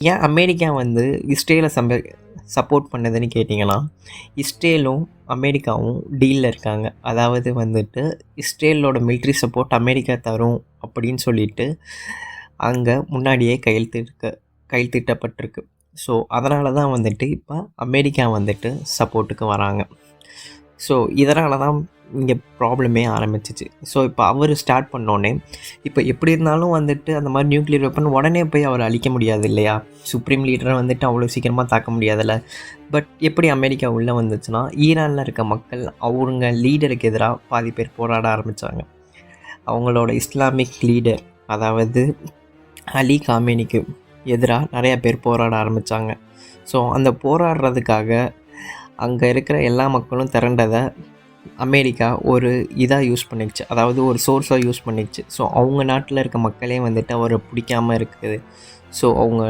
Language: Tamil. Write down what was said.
ஏன் அமெரிக்கா வந்து இஸ்ரேலை சப்போர்ட் பண்ணுதுன்னு கேட்டிங்கன்னா, இஸ்ரேலும் அமெரிக்காவும் டீல்ல இருக்காங்க. அதாவது வந்துட்டு இஸ்ரேலோட மிலிட்ரி சப்போர்ட் அமெரிக்கா தரும் அப்படின்னு சொல்லிட்டு, அங்க முன்னாடியே கையெழுத்திட்டப்பட்டிருக்கு. ஸோ, அதனால தான் வந்துட்டு இப்ப அமெரிக்கா வந்துட்டு சப்போர்ட்டுக்கு வராங்க. ஸோ, இதனால தான் இங்கே ப்ராப்ளமே ஆரம்பிச்சிச்சு. ஸோ, இப்போ அவரு ஸ்டார்ட் பண்ணோனே, இப்போ எப்படி இருந்தாலும் வந்துட்டு அந்த மாரி நியூக்ளியர் வெப்பன் உடனே போய் அவர அழிக்க முடியாது இல்லையா? சுப்ரீம் லீடர வந்துட்டு அவ்வளோ சீக்கிரமா தாக்க முடியாதுல்ல. பட் எப்படி அமெரிக்கா உள்ள வந்துச்சுன்னா, ஈரான்ல இருக்க மக்கள் அவங்க லீடருக்கு எதிரா பாதி பேர் போராட ஆரம்பிச்சாங்க. அவங்களோட இஸ்லாமிக் லீடர், அதாவது அலி காமேனிக்கு எதிரா நெறைய பேர் போராட ஆரம்பிச்சாங்க. ஸோ, அந்த போராடுறதுக்காக அங்க இருக்கிற எல்லா மக்களும் திரண்டத அமெரிக்கா ஒரு இதா யூஸ் பண்ணிக்கிச்சு. அதாவது ஒரு சோர்ஸா யூஸ் பண்ணிக்கிச்சு. ஸோ, அவங்க நாட்டுல இருக்க மக்களே வந்துட்டு அவர பிடிக்காம இருக்குது. ஸோ, அவங்க